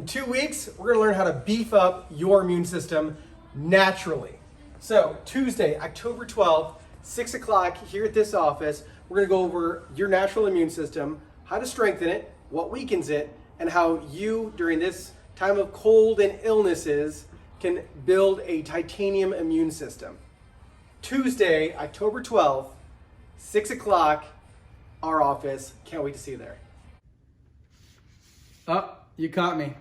2 weeks, we're gonna learn how to beef up your immune system naturally. So Tuesday, October 12th, 6 o'clock here at this office, we're gonna go over your natural immune system, how to strengthen it, what weakens it, and how you, during this time of cold and illnesses, can build a titanium immune system. Tuesday, October 12th, 6 o'clock, our office. Can't wait to see you there. Oh, you caught me.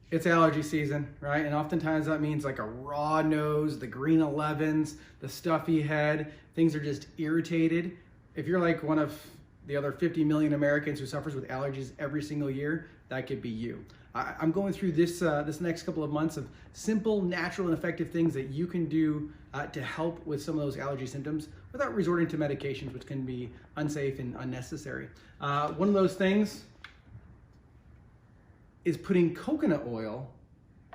It's allergy season, right? And oftentimes that means like a raw nose, the green 11s, the stuffy head, things are just irritated. If you're like one of the other 50 million Americans who suffers with allergies every single year, that could be you. I'm going through this next couple of months of simple, natural, and effective things that you can do to help with some of those allergy symptoms without resorting to medications, which can be unsafe and unnecessary. One of those things is putting coconut oil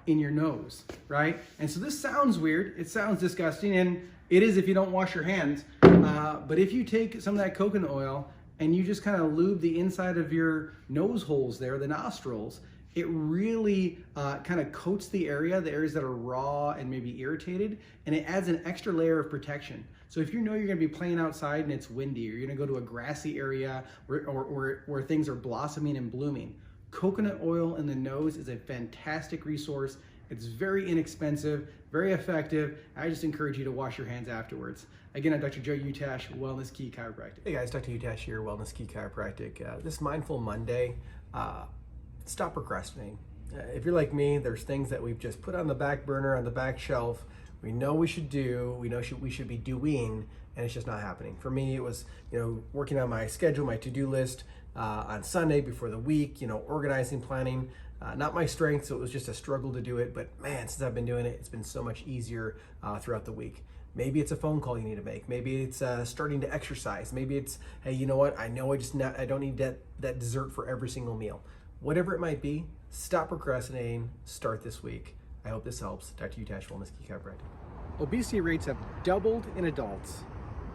in your nose, right? And so this sounds weird, it sounds disgusting, and it is if you don't wash your hands, but if you take some of that coconut oil and you just kind of lube the inside of your nose holes there, the nostrils, it really kind of coats the areas that are raw and maybe irritated, and it adds an extra layer of protection. So if you know you're gonna be playing outside and it's windy, or you're gonna go to a grassy area where things are blossoming and blooming, coconut oil in the nose is a fantastic resource. It's very inexpensive, very effective. I just encourage you to wash your hands afterwards. Again, I'm Dr. Joe Utash, Wellness Key Chiropractic. Hey guys, Dr. Utash here, Wellness Key Chiropractic. This Mindful Monday, stop procrastinating. If you're like me, there's things that we've just put on the back burner, on the back shelf. We know we should do, we know we should be doing, and it's just not happening. For me, it was, working on my schedule, my to-do list on Sunday before the week, organizing, planning. Not my strength, so it was just a struggle to do it. But man, since I've been doing it, it's been so much easier throughout the week. Maybe it's a phone call you need to make. Maybe it's starting to exercise. Maybe it's, hey, you know what? I know I don't need that dessert for every single meal. Whatever it might be, stop procrastinating. Start this week. I hope this helps. Dr. Utash, Wellness Key Chiropractic. Obesity rates have doubled in adults,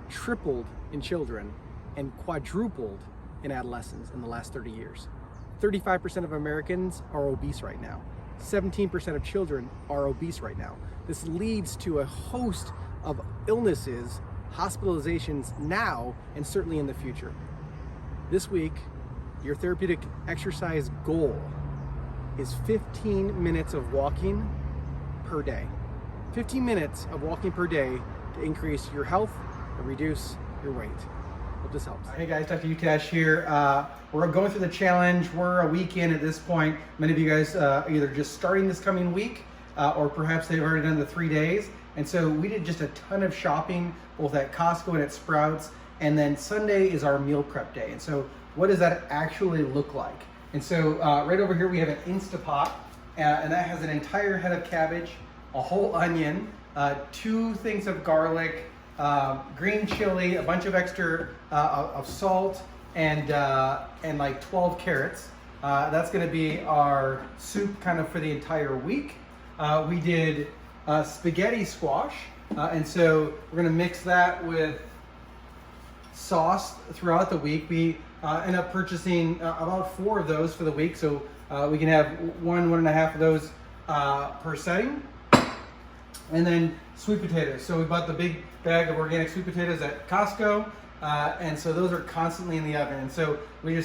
tripled in children, and quadrupled in adolescents in the last 30 years. 35% of Americans are obese right now. 17% of children are obese right now. This leads to a host of illnesses, hospitalizations now, and certainly in the future. This week, your therapeutic exercise goal is 15 minutes of walking per day. 15 minutes of walking per day to increase your health and reduce your weight. Hope this helps. Hey guys, Dr. Utash here. We're going through the challenge. We're a week in at this point. Many of you guys are either just starting this coming week or perhaps they've already done the 3 days. And so we did just a ton of shopping, both at Costco and at Sprouts. And then Sunday is our meal prep day. And so what does that actually look like? And so right over here we have an Instapot, and that has an entire head of cabbage, a whole onion, 2 things of garlic, green chili, a bunch of extra of salt, and like 12 carrots. That's going to be our soup kind of for the entire week. We did spaghetti squash, and so we're going to mix that with sauce throughout the week. We end up purchasing about 4 of those for the week, so we can have 1.5 of those per setting. And then sweet potatoes. So we bought the big bag of organic sweet potatoes at Costco, and so those are constantly in the oven. And so we're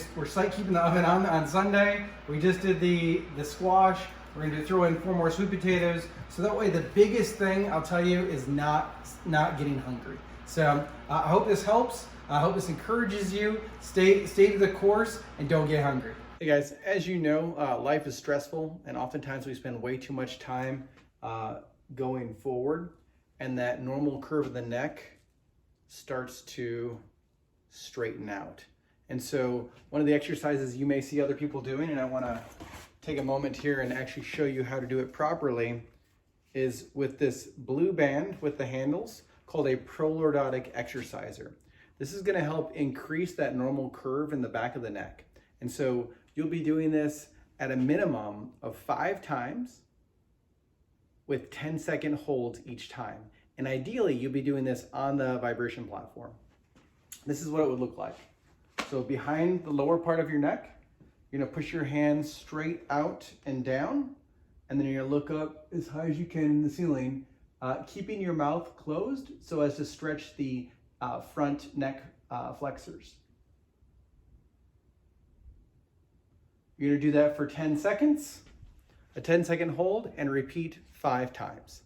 keeping the oven on Sunday. We just did the squash. We're going to throw in 4 more sweet potatoes. So that way, the biggest thing I'll tell you is not getting hungry. So I hope this helps. I hope this encourages you. Stay to the course and don't get hungry. Hey guys, as you know, life is stressful, and oftentimes we spend way too much time going forward, and that normal curve of the neck starts to straighten out. And so one of the exercises you may see other people doing, and I want to take a moment here and actually show you how to do it properly, is with this blue band with the handles called a Prolordotic exerciser. This is going to help increase that normal curve in the back of the neck. And so you'll be doing this at a minimum of 5 times with 10-second holds each time. And ideally, you'll be doing this on the vibration platform. This is what it would look like. So behind the lower part of your neck, You're gonna push your hands straight out and down, and then you're gonna look up as high as you can in the ceiling, keeping your mouth closed so as to stretch the front neck flexors. You're gonna do that for 10 seconds, a 10-second hold, and repeat 5 times.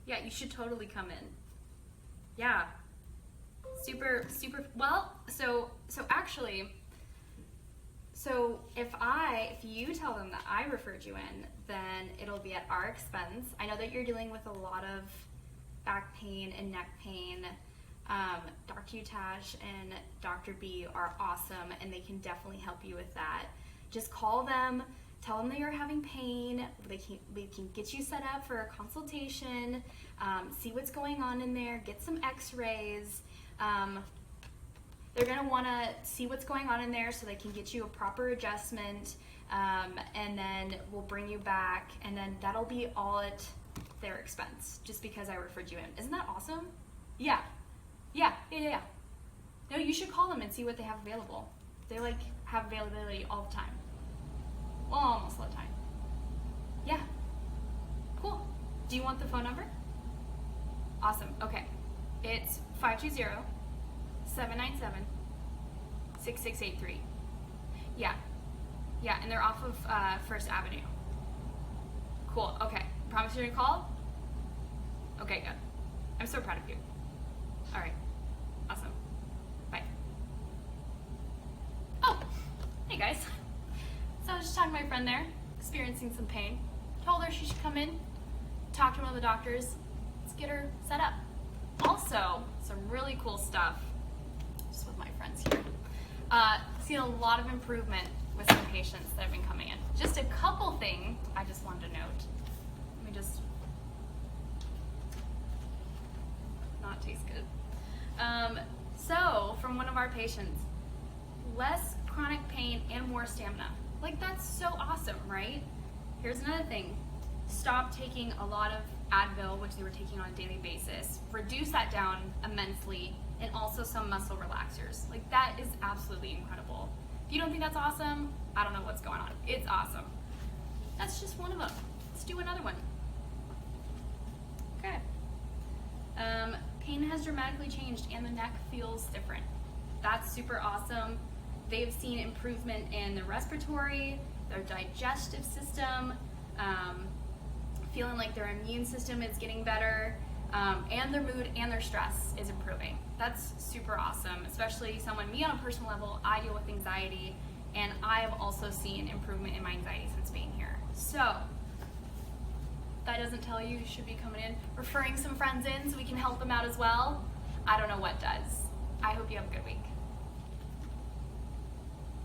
Yeah, you should totally come in. Yeah. Super, well, so if you tell them that I referred you in, then it'll be at our expense. I know that you're dealing with a lot of back pain and neck pain. Dr. Utash and Dr. B are awesome, and they can definitely help you with that. Just call them, tell them that you're having pain. They can get you set up for a consultation, see what's going on in there, get some x-rays. They're gonna wanna see what's going on in there so they can get you a proper adjustment, and then we'll bring you back, and then that'll be all at their expense, just because I referred you in. Isn't that awesome? Yeah. No, you should call them and see what they have available. They have availability all the time. Well, almost all the time. Yeah. Cool. Do you want the phone number? Awesome. Okay. It's 520-797-6683. Yeah, and they're off of First Avenue. Cool. Okay. Promise you're gonna call? Okay, good. I'm so proud of you. All right. Awesome. Bye. Oh, hey guys. So I was just talking to my friend there, experiencing some pain. Told her she should come in, talk to one of the doctors. Let's get her set up. Also, some really cool stuff, just with my friends here. Seen a lot of improvement with some patients that have been coming in. Just a couple things I just wanted to note. Let me just, not taste good. So, from one of our patients, less chronic pain and more stamina. That's so awesome, right? Here's another thing. Stop taking a lot of Advil, which they were taking on a daily basis. Reduce that down immensely, and also some muscle relaxers. That is absolutely incredible. If you don't think that's awesome, I don't know what's going on. It's awesome. That's just one of them. Let's do another one. Okay. Pain has dramatically changed and the neck feels different. That's super awesome. They've seen improvement in their respiratory, their digestive system, feeling like their immune system is getting better, and their mood and their stress is improving. That's super awesome, especially me on a personal level. I deal with anxiety, and I have also seen improvement in my anxiety since being here. So, that doesn't tell you should be coming in, referring some friends in so we can help them out as well. I don't know what does. I hope you have a good week.